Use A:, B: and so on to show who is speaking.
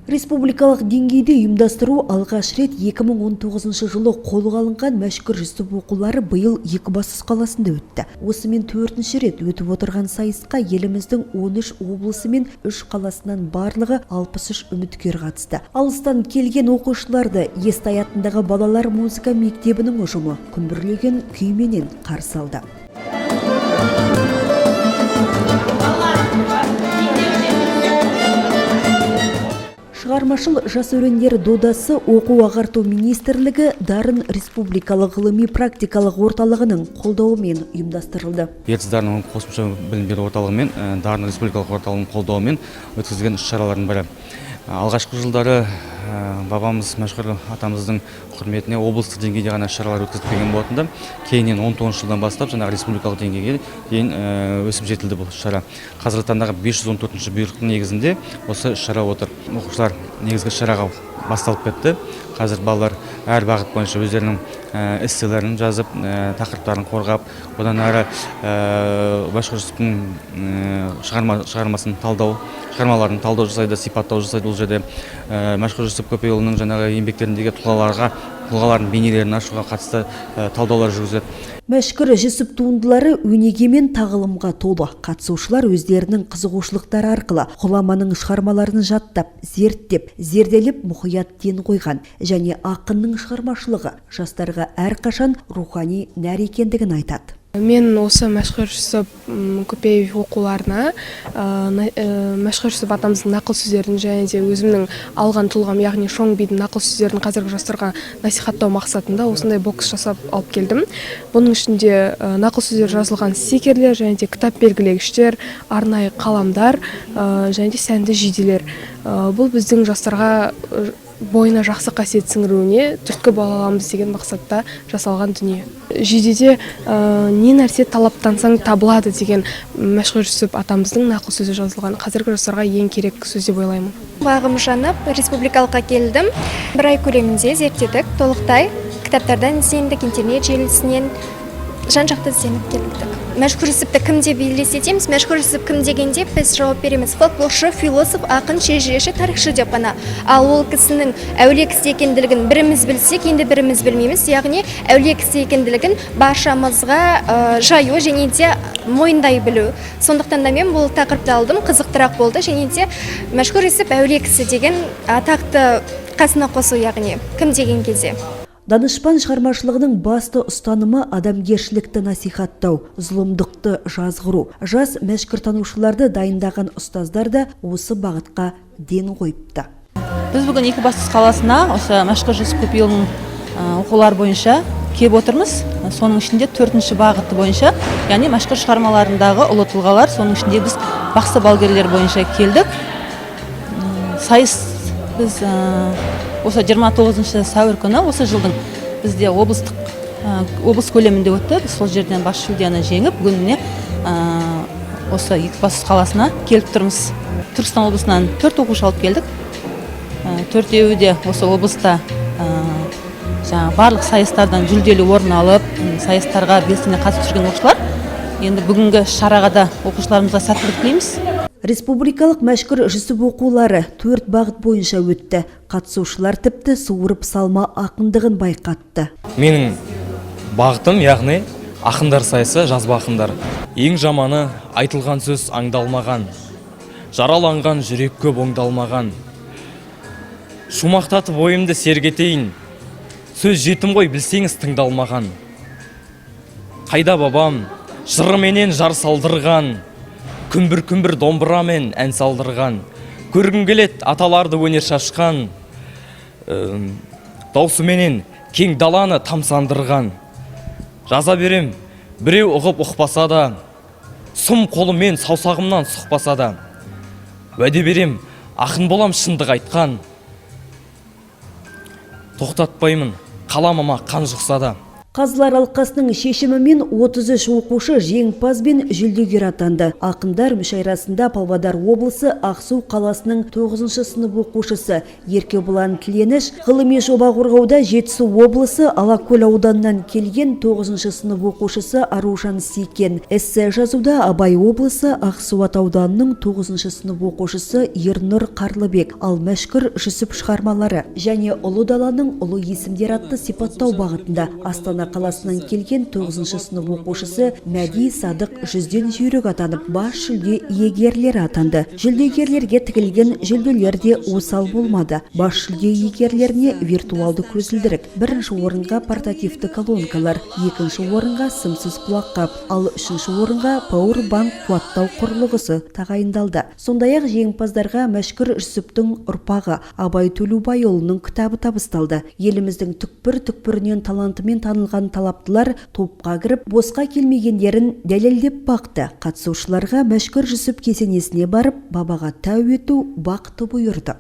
A: Республикалық деңгейде ұйымдастыру алғаш рет 2019 жылы қолға алынған мәшһүр жүсіп оқулары биыл Екібастұз қаласында өтті. Осымен 4-ші рет өтіп отырған сайысқа еліміздің 13 облысы мен 3 қаласынан барлығы 63 үміткер қатысты. Алыстан келген оқушыларды Естай атындағы балалар музыка мектебінің ұжымы күмбірлеген күйменен қарсы алды. Шығармашыл жас өрендер додасы оқу-ағарту министрлігі Дарын республикалық ғылыми-практикалық орталығының қолдауымен ұйымдастырылды.
B: Ертіс Дарын қосымша білім беру орталығымен, Дарын республикалық орталығының қолдауымен өткізілген іс-шаралардың бірі. Алғашқы жылдары бабамыз мәшһүр атамыздың құрметіне облыстық деңгейде ғана шаралар өткізілген болатынды. Кейіннен 19 жылдан бастап жаңағы республикалық деңгейге дейін өсіп жетілді бұл шара. Қазіргі таңдағы 514-ші бұйрықтың негізінде осы шара отыр. Оқушылар негізгі шараға басталып кетті. Қазір балалар әр бағыт бойынша өздерінің эсселерін жазып, тақырыптарын қорғап, одан әрі мәшһүр жүсіптің шығармаларын талдау жасайды, сипаттау жасайды. Бұл жерде мәшһүр Жүсіп Көпейұлының жаңағы еңбектеріндегі тұлғалардың бейнелерін ашуға қатысты талдаулар жүргізеді.
A: Мәшһүр Жүсіп туындылары өнеге мен тағылымға толы. Қатысушылар өздерінің қызығушылықтары арқылы ғұламаның шығармаларын жаттап, зерттеп, зерделеп мұқият ден қойған және ақынның шығармашылығы жастарға әрқашан рухани нәр екендігін айтады.
C: Мен осы мәшһүр Жүсіп Көпеев оқуларына мәшһүр Жүсіп атамыздың нақыл сөздерін және де өзімнің алған тұлғам, яғни Шоң бидің нақыл сөздерін қазіргі жастарға насихаттау мақсатында осындай бокс жасап алып келдім. Бұның ішінде нақыл сөздер жазылған стикерлер және де кітап белгілегіштер, арнайы қаламдар және де сәнді жиделер. Бұл біздің жастарға бойына жақсы қасиет сіңіруіне түрткі бола аламыз деген мақсатта жасалған дүние. Жидеде не нәрсе талаптансаң табылады деген мәшһүр Жүсіп атамыздың нақыл сөзі жазылған. Қазіргі жастарға ең керек сөз деп ойлаймын.
D: Бағым жанып, республикалыққа келдім. Бір ай көлемінде зерттедік, толықтай кітаптардан іздендік, интернет желісінен жан-жақты ізденіп келдік. Мәшһүр Жүсіпті кім деп елестетеміз? Мәшһүр Жүсіп кім дегенде біз жауап береміз: фольклоршы, философ, ақын, шежіреші, тарихшы деп қана. Ал ол кісінің әулие кісі екенділігін біріміз білсек, енді біріміз білмейміз. Яғни әулие кісі екенділігін баршамызға жаю және де мойындай білу. Сондықтан да мен бұл тақырыпты алдым, қызықтырақ болды және де мәшһүр Жүсіп әулие кісі деген атақты қасына қосу, яғни кім деген кезде.
A: Данышпан шығармашылығының басты ұстанымы адамгершілікті насихаттау, зұлымдықты жазғыру. Жас мәшһүртанушыларды дайындаған ұстаздар да осы бағытқа ден қойыпты.
E: Біз бүгін Екібастұз қаласына осы мәшһүр Жүсіп Көпейұлының оқулары бойынша келіп отырмыз. Соның ішінде 4-ші бағыты бойынша, яғни мәшһүр шығармаларындағы ұлы тұлғалар, соның ішінде біз бақсы балгерлер бойынша келдік. Сайыс біз осы 29 сәуір күні осы жылдың бізде облыс көлемінде өтті. Біз сол жерден бас жүлдені жеңіп, бүгініне осы Екібастұз қаласына келіп тұрмыз. Түркістан облысынан 4 оқушы алып келдік. 4-еуі де осы облыста барлық сайыстардан жүлделі орын алып, сайыстарға белсене қатысып жүрген оқушылар. Енді бүгінгі шараға да оқушыларымызға сәттілік тілейміз.
A: Республикалық мәшһүр Жүсіп оқулары 4 бағыт бойынша өтті. Қатысушылар тіпті суырып салма ақындығын байқатты.
F: Менің бағытым, яғни ақындар сайысы, жазба ақындар. Ең жаманы айтылған сөз аңдалмаған, жараланған жүрек көп оңдалмаған. Шумақтатып ойымды сергетейін, сөз жетім ғой білсеңіз тыңдалмаған. Қайда бабам, жырыменен жар салдырған, күмбір-күмбір домбырамен ән салдырған. Көргім келет аталарды өнер шашқан, даусыменен кең даланы тамсандырған. Жаза берем, біреу ұғып ұқпаса да, сұм қолымен саусағымнан сұқпаса да. Уәде берем, ақын болам шындық айтқан, тоқтатпаймын қаламыма қан жұқса да.
A: Қазылар алқасының шешімімен 33 оқушы жеңімпаз бен жүлдегер атанды. Ақындар мүшайрасында Павлодар облысы Ақсу қаласының 9 сынып оқушысы Еркебұлан Тіленіш, ғылыми жоба қорғауда Жетісу облысы Алакөл ауданынан келген 9 сынып оқушысы Аружан Сейкен, эссе жазуда Абай облысы Ақсуат ауданының 9 сынып оқушысы Ернұр Қарлыбек, ал Мәшкүр Жүсіп шығармалары және Ұлы даланың ұлы есімдер атты сипаттау бағытында Астана қаласынан келген 9 сынып оқушысы Мәди Садық жүзден жүйрік атанып, бас жүлде иегерлері атанды. Жүлдегерлерге тігілген жүлделерде осал болмады. Бас жүлде иегерлеріне виртуалды көзілдірік, бірінші орынға портативті колонкалар, екінші орынға сымсыз құлаққап, ал үшінші орынға пауэрбанк қуаттау құрылғысы тағайындалды. Сондай-ақ жеңімпаздарға Мәшкүр Жүсіптің ұрпағы Абай Төлеубайұлының кітабы табысталды. Еліміздің түкпір-түкпірінен талантымен танылған талаптылар топқа кіріп, босқа келмегендерін дәлелдеп бақты. Қатысушыларға Мәшкүр Жүсіп кесенесіне барып, бабаға тәу ету бақты бұйырды.